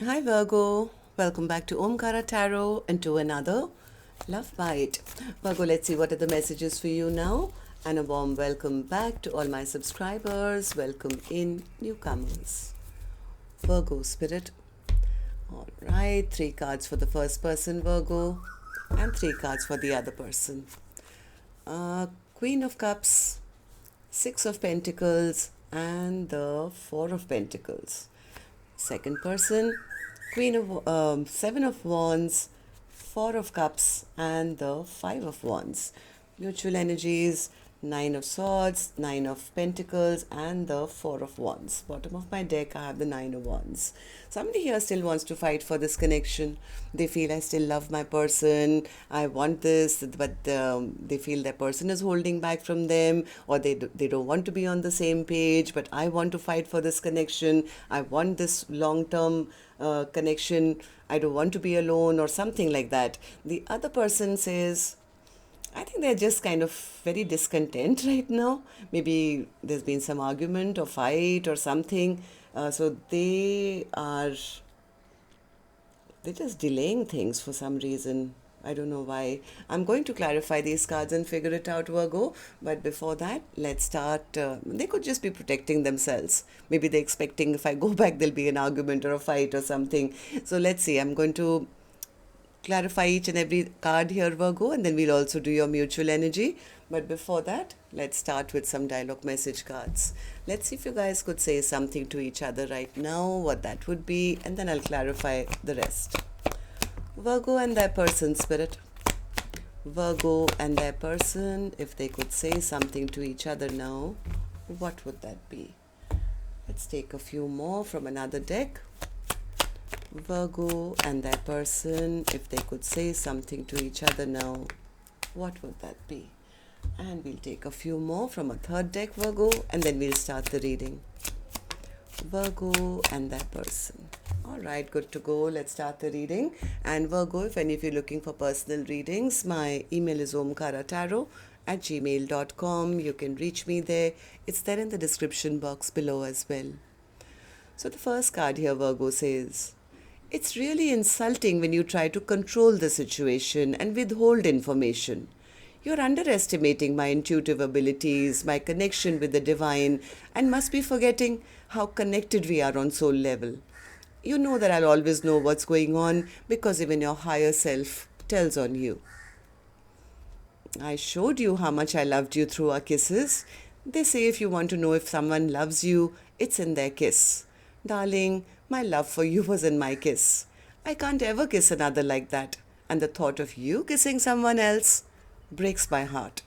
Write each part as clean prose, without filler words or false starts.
Hi Virgo, welcome back to Omkaratarot and to another Love Bite. Virgo, let's see what are the messages for you now. And a warm welcome back to all my subscribers. Welcome in newcomers. Virgo Spirit. All right, 3 cards for the first person, Virgo, and 3 cards for the other person. Queen of Cups, 6 of Pentacles, and the 4 of Pentacles. Second person, Seven of Wands, 4 of Cups, and the 5 of Wands. Mutual energies, Nine of Swords, 9 of Pentacles, and the 4 of Wands. Bottom of my deck, I have the 9 of Wands. Somebody here still wants to fight for this connection. They feel I still love my person, I want this, but they feel that person is holding back from them, or they don't want to be on the same page, but I want to fight for this connection. I want this long-term connection. I don't want to be alone, or something like that. The other person says, I think they're just kind of very discontent right now. Maybe there's been some argument or fight or something. So they're just delaying things for some reason. I don't know why. I'm going to clarify these cards and figure it out, Virgo. But before that, let's start. They could just be protecting themselves. Maybe they're expecting if I go back, there'll be an argument or a fight or something. So let's see. I'm going to clarify each and every card here, Virgo, and then we'll also do your mutual energy. But before that, let's start with some dialogue message cards. Let's see if you guys could say something to each other right now, what that would be, and then I'll clarify the rest. Virgo and their person, Spirit. Virgo and their person, if they could say something to each other now, what would that be? Let's take a few more from another deck. Virgo and their person, if they could say something to each other now, what would that be? And we'll take a few more from a third deck, Virgo, and then we'll start the reading. Virgo and their person. All right, good to go. Let's start the reading. And Virgo, if any of you are looking for personal readings, my email is omkaratarot@gmail.com. You can reach me there. It's there in the description box below as well. So the first card here, Virgo, says, it's really insulting when you try to control the situation and withhold information. You're underestimating my intuitive abilities, my connection with the divine, and must be forgetting how connected we are on soul level. You know that I'll always know what's going on because even your higher self tells on you. I showed you how much I loved you through our kisses. They say if you want to know if someone loves you, it's in their kiss. Darling, my love for you was in my kiss. I can't ever kiss another like that, and the thought of you kissing someone else breaks my heart.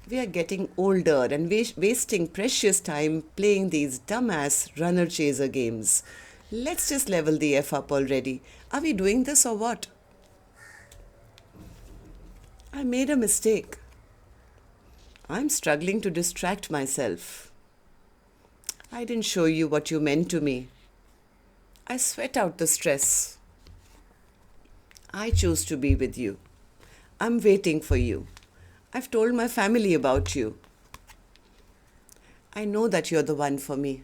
We are getting older and wasting precious time playing these dumbass runner-chaser games. Let's just level the F up already. Are we doing this or what? I made a mistake. I'm struggling to distract myself. I didn't show you what you meant to me. I sweat out the stress. I choose to be with you. I'm waiting for you. I've told my family about you. I know that you're the one for me.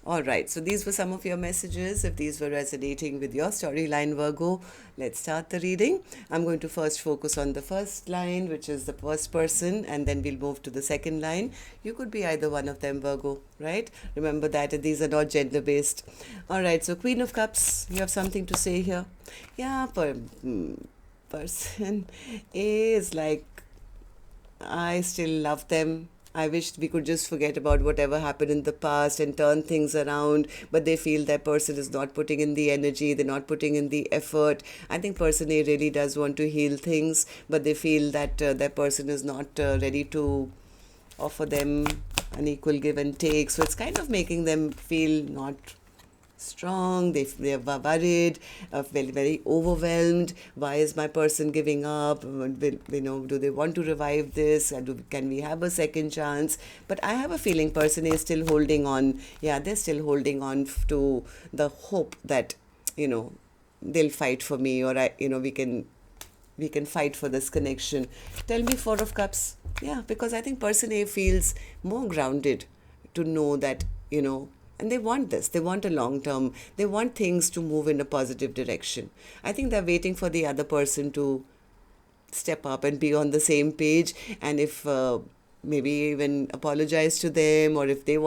All right, so these were some of your messages. If these were resonating with your storyline, Virgo, let's start the reading. I'm going to first focus on the first line, which is the first person, and then we'll move to the second line. You could be either one of them, Virgo, right? Remember that these are not gender-based. All right, so Queen of Cups, you have something to say here? Yeah, person A is like, I still love them. I wish we could just forget about whatever happened in the past and turn things around, but they feel that person is not putting in the energy, they're not putting in the effort. I think person A really does want to heal things, but they feel that that person is not ready to offer them an equal give and take. So it's kind of making them feel not strong. They are worried, very, very overwhelmed. Why is my person giving up? Do they want to revive this? Can we have a second chance? But I have a feeling person is still holding on. Yeah, they're still holding on to the hope that they'll fight for me, or we can fight for this connection. Tell me, Four of Cups. Yeah, because I think person A feels more grounded to know that And they want this. They want a long term. They want things to move in a positive direction. I think they're waiting for the other person to step up and be on the same page. And if maybe even apologize to them, or if they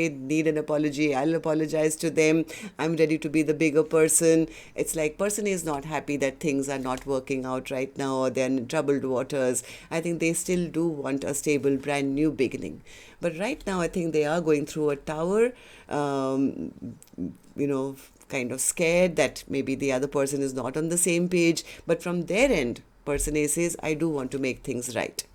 need an apology, I'll apologize to them. I'm ready to be the bigger person. It's like person is not happy that things are not working out right now, or they're in troubled waters. I think they still do want a stable, brand new beginning. But right now, I think they are going through a tower, kind of scared that maybe the other person is not on the same page. But from their end, person A says, I do want to make things right.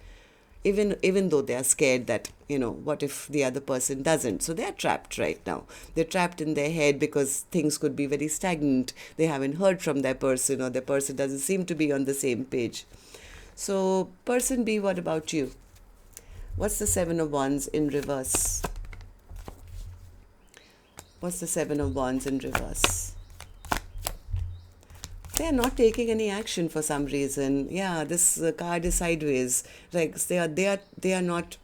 Even though they are scared that, what if the other person doesn't? So they are trapped right now. They're trapped in their head because things could be very stagnant. They haven't heard from their person, or their person doesn't seem to be on the same page. So person B, what about you? What's the Seven of Wands in reverse? What's the Seven of Wands in reverse? They are not taking any action for some reason. Yeah, this card is sideways. Like they are not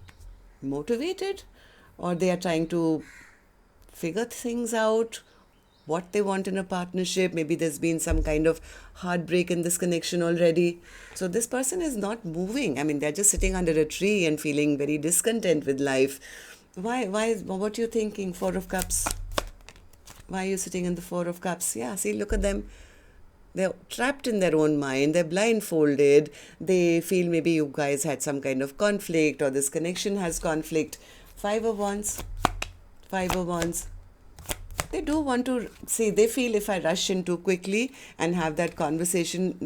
motivated, or they are trying to figure things out, what they want in a partnership. Maybe there's been some kind of heartbreak in this connection already. So this person is not moving. I mean, they're just sitting under a tree and feeling very discontent with life. Why, what are you thinking? Four of Cups. Why are you sitting in the Four of Cups? Yeah, see, look at them. They're trapped in their own mind. They're blindfolded. They feel maybe you guys had some kind of conflict, or this connection has conflict. Five of Wands. Five of Wands. They do want to see, they feel if I rush in too quickly and have that conversation,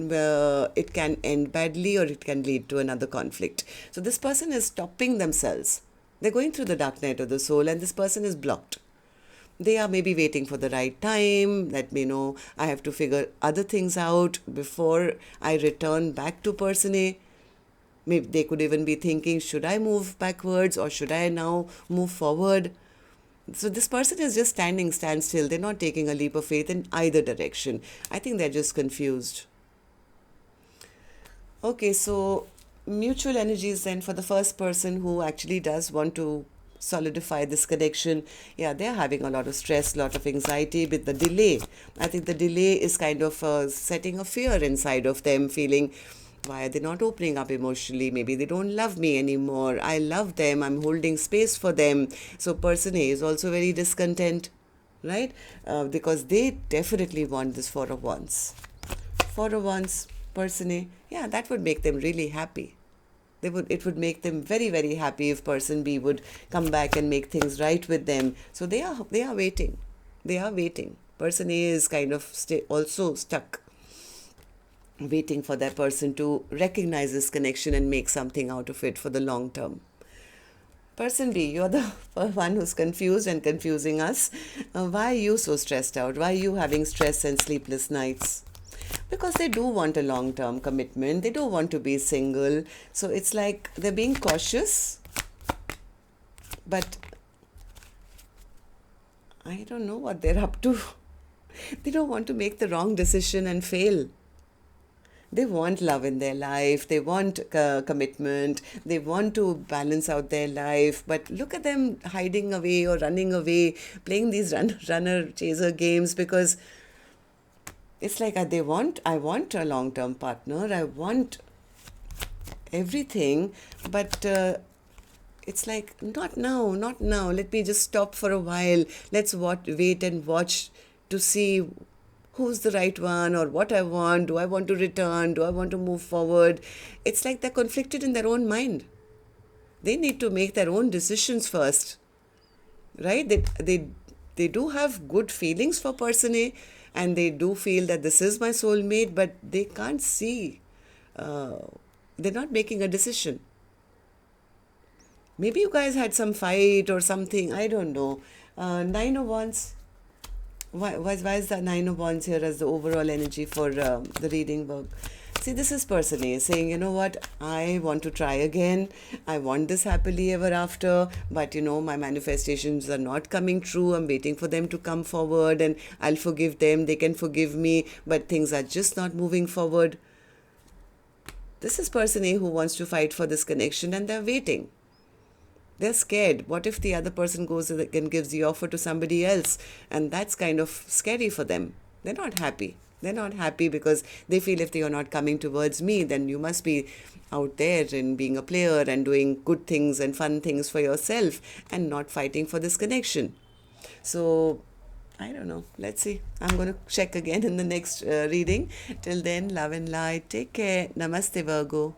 it can end badly, or it can lead to another conflict. So this person is stopping themselves. They're going through the dark night of the soul, and this person is blocked. They are maybe waiting for the right time, that, I have to figure other things out before I return back to person A. Maybe they could even be thinking, should I move backwards, or should I now move forward? So this person is just stand still. They're not taking a leap of faith in either direction. I think they're just confused. Okay, so mutual energies then for the first person who actually does want to solidify this connection. Yeah, they're having a lot of stress, a lot of anxiety with the delay. I think the delay is kind of setting a fear inside of them, feeling, why are they not opening up emotionally? Maybe they don't love me anymore. I love them. I'm holding space for them. So person A is also very discontent, right? Because they definitely want this Four of Wands. Four of Wands, person A. Yeah, that would make them really happy. It would make them very, very happy if person B would come back and make things right with them. So they are waiting. They are waiting. Person A is kind of also stuck, waiting for that person to recognize this connection and make something out of it for the long term. Person B, you're the one who's confused and confusing us. Why are you so stressed out? Why are you having stress and sleepless nights? Because they do want a long-term commitment. They don't want to be single. So it's like they're being cautious. But I don't know what they're up to. They don't want to make the wrong decision and fail. They want love in their life. They want commitment. They want to balance out their life. But look at them hiding away or running away, playing these runner-chaser games, because it's like I want a long-term partner. I want everything. But it's like, not now. Let me just stop for a while. Let's wait and watch to see who's the right one, or what I want. Do I want to return? Do I want to move forward? It's like they're conflicted in their own mind. They need to make their own decisions first, right? They do have good feelings for person A, and they do feel that this is my soulmate, but they can't see. They're not making a decision. Maybe you guys had some fight or something. I don't know. Nine of Wands. Why is the Nine of Wands here as the overall energy for the reading work? See, this is person A saying, you know what, I want to try again. I want this happily ever after, but my manifestations are not coming true. I'm waiting for them to come forward, and I'll forgive them. They can forgive me, but things are just not moving forward. This is person A who wants to fight for this connection, and they're waiting. They're scared. What if the other person goes and gives the offer to somebody else? And that's kind of scary for them. They're not happy. They're not happy because they feel if you're not coming towards me, then you must be out there and being a player and doing good things and fun things for yourself and not fighting for this connection. So, I don't know. Let's see. I'm going to check again in the next reading. Till then, love and light. Take care. Namaste, Virgo.